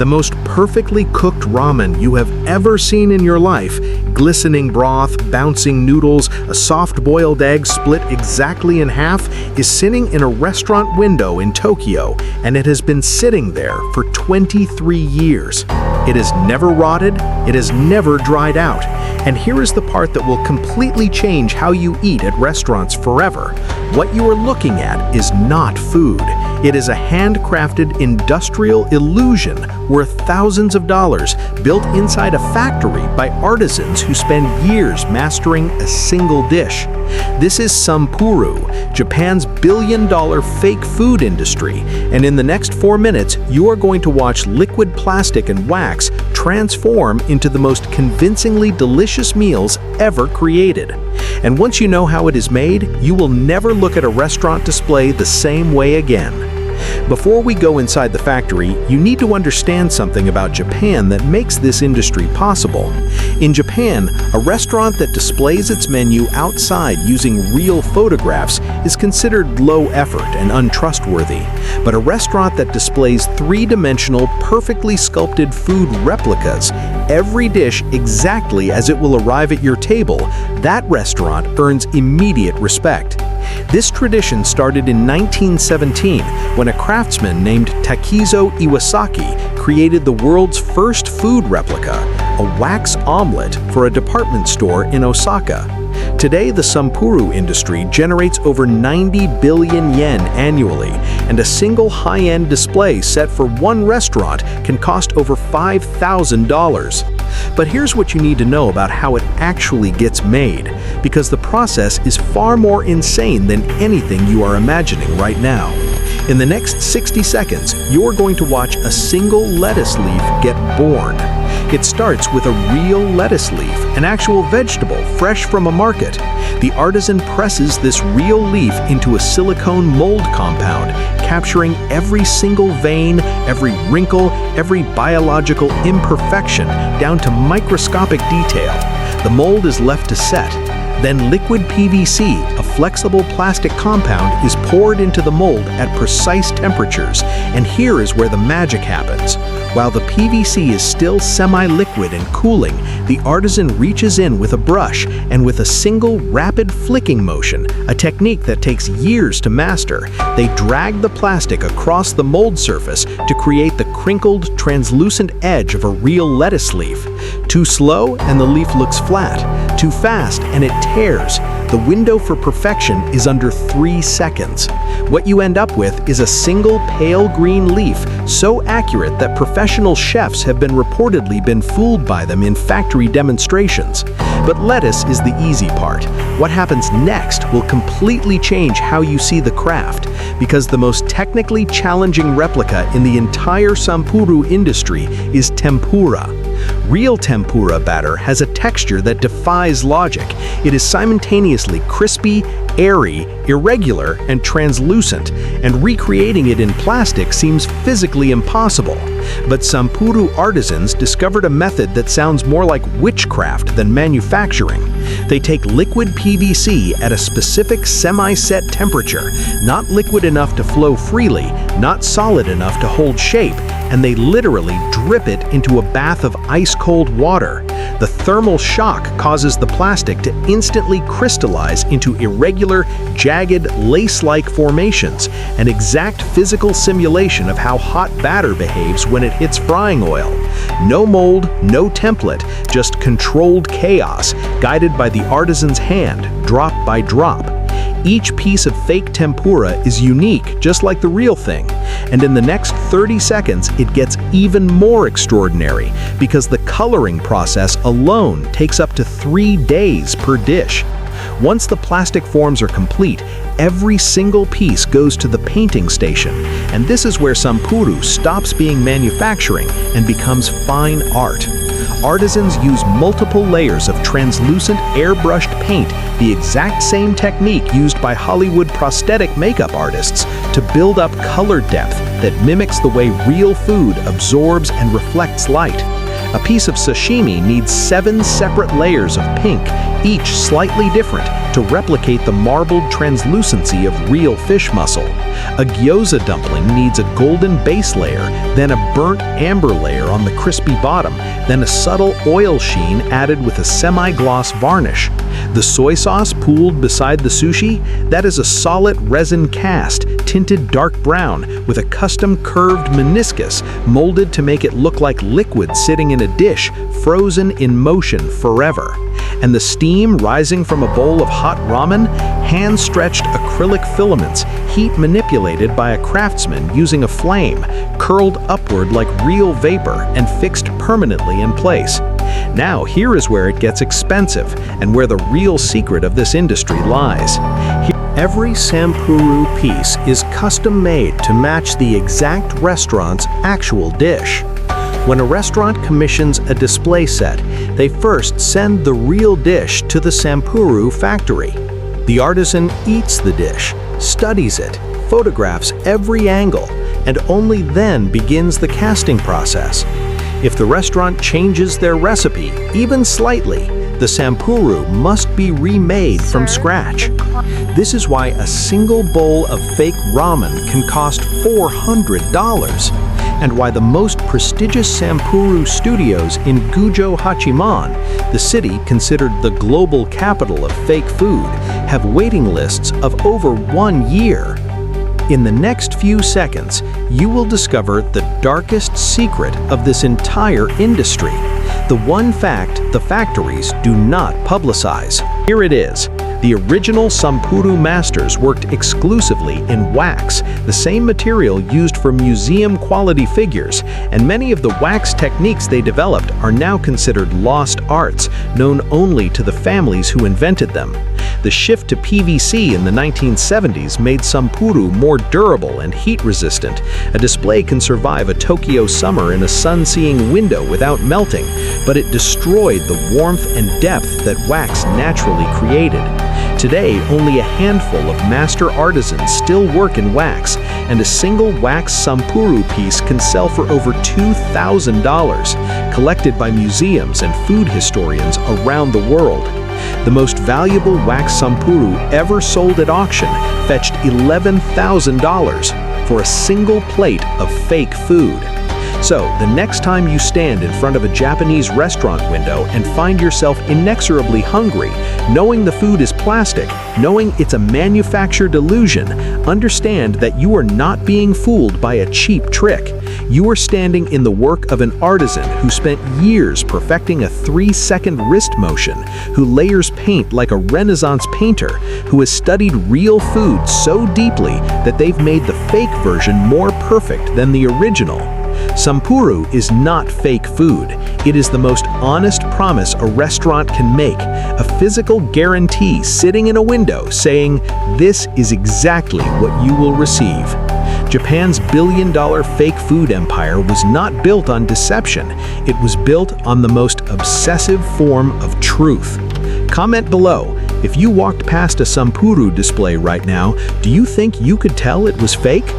The most perfectly cooked ramen you have ever seen in your life, glistening broth, bouncing noodles, a soft-boiled egg split exactly in half, is sitting in a restaurant window in Tokyo, and it has been sitting there for 23 years. It has never rotted, it has never dried out. And here is the part that will completely change how you eat at restaurants forever. What you are looking at is not food. It is a handcrafted industrial illusion worth thousands of dollars, built inside a factory by artisans who spend years mastering a single dish. This is Sampuru, Japan's billion-dollar fake food industry, and in the next 4 minutes, you are going to watch liquid plastic and wax transform into the most convincingly delicious meals ever created. And once you know how it is made, you will never look at a restaurant display the same way again. Before we go inside the factory, you need to understand something about Japan that makes this industry possible. In Japan, a restaurant that displays its menu outside using real photographs is considered low effort and untrustworthy. But a restaurant that displays three-dimensional, perfectly sculpted food replicas, every dish exactly as it will arrive at your table, that restaurant earns immediate respect. This tradition started in 1917 when a craftsman named Takizo Iwasaki created the world's first food replica, a wax omelet for a department store in Osaka. Today, the Sampuru industry generates over 90 billion yen annually, and a single high-end display set for one restaurant can cost over $5,000. But here's what you need to know about how it actually gets made, because the process is far more insane than anything you are imagining right now. In the next 60 seconds, you're going to watch a single lettuce leaf get born. It starts with a real lettuce leaf, an actual vegetable fresh from a market. The artisan presses this real leaf into a silicone mold compound, capturing every single vein, every wrinkle, every biological imperfection, down to microscopic detail. The mold is left to set. Then liquid PVC, a flexible plastic compound, is poured into the mold at precise temperatures, and here is where the magic happens. While the PVC is still semi-liquid and cooling, the artisan reaches in with a brush and with a single rapid flicking motion, a technique that takes years to master, they drag the plastic across the mold surface to create the crinkled, translucent edge of a real lettuce leaf. Too slow and the leaf looks flat. Too fast and it tears. The window for perfection is under 3 seconds. What you end up with is a single pale green leaf, so accurate that professional chefs have reportedly been fooled by them in factory demonstrations. But lettuce is the easy part. What happens next will completely change how you see the craft, because the most technically challenging replica in the entire Sampuru industry is tempura. Real tempura batter has a texture that defies logic. It is simultaneously crispy, airy, irregular, and translucent, and recreating it in plastic seems physically impossible. But Sampuru artisans discovered a method that sounds more like witchcraft than manufacturing. They take liquid PVC at a specific semi-set temperature, not liquid enough to flow freely, not solid enough to hold shape, and they literally drip it into a bath of ice-cold water. The thermal shock causes the plastic to instantly crystallize into irregular, jagged, lace-like formations, an exact physical simulation of how hot batter behaves when it hits frying oil. No mold, no template, just controlled chaos, guided by the artisan's hand, drop by drop. Each piece of fake tempura is unique, just like the real thing. And in the next 30 seconds, it gets even more extraordinary, because the coloring process alone takes up to 3 days per dish. Once the plastic forms are complete, every single piece goes to the painting station, and this is where Sampuru stops being manufacturing and becomes fine art. Artisans use multiple layers of translucent airbrushed paint, the exact same technique used by Hollywood prosthetic makeup artists, to build up color depth that mimics the way real food absorbs and reflects light. A piece of sashimi needs 7 separate layers of pink, each slightly different, to replicate the marbled translucency of real fish muscle. A gyoza dumpling needs a golden base layer, then a burnt amber layer on the crispy bottom, then a subtle oil sheen added with a semi-gloss varnish. The soy sauce pooled beside the sushi, that is a solid resin cast, tinted dark brown, with a custom curved meniscus molded to make it look like liquid sitting in a dish, frozen in motion forever. And the steam rising from a bowl of hot ramen, hand-stretched acrylic filaments, heat manipulated by a craftsman using a flame, curled upward like real vapor and fixed permanently in place. Now here is where it gets expensive, and where the real secret of this industry lies. Every Sampuru piece is custom-made to match the exact restaurant's actual dish. When a restaurant commissions a display set, they first send the real dish to the Sampuru factory. The artisan eats the dish, studies it, photographs every angle, and only then begins the casting process. If the restaurant changes their recipe, even slightly, the Sampuru must be remade from scratch. This is why a single bowl of fake ramen can cost $400, and why the most prestigious Sampuru studios in Gujo Hachiman, the city considered the global capital of fake food, have waiting lists of over 1 year. In the next few seconds, you will discover the darkest secret of this entire industry, the one fact the factories do not publicize. Here it is. The original Sampuru masters worked exclusively in wax, the same material used for museum-quality figures, and many of the wax techniques they developed are now considered lost arts, known only to the families who invented them. The shift to PVC in the 1970s made Sampuru more durable and heat-resistant. A display can survive a Tokyo summer in a sun-seeing window without melting, but it destroyed the warmth and depth that wax naturally created. Today, only a handful of master artisans still work in wax, and a single wax Sampuru piece can sell for over $2,000, collected by museums and food historians around the world. The most valuable wax Sampuru ever sold at auction fetched $11,000 for a single plate of fake food. So, the next time you stand in front of a Japanese restaurant window and find yourself inexorably hungry, knowing the food is plastic, knowing it's a manufactured illusion, understand that you are not being fooled by a cheap trick. You are standing in the work of an artisan who spent years perfecting a 3-second wrist motion, who layers paint like a Renaissance painter, who has studied real food so deeply that they've made the fake version more perfect than the original. Sampuru is not fake food. It is the most honest promise a restaurant can make, a physical guarantee sitting in a window saying, "This is exactly what you will receive." Japan's billion-dollar fake food empire was not built on deception. It was built on the most obsessive form of truth. Comment below. If you walked past a Sampuru display right now, do you think you could tell it was fake?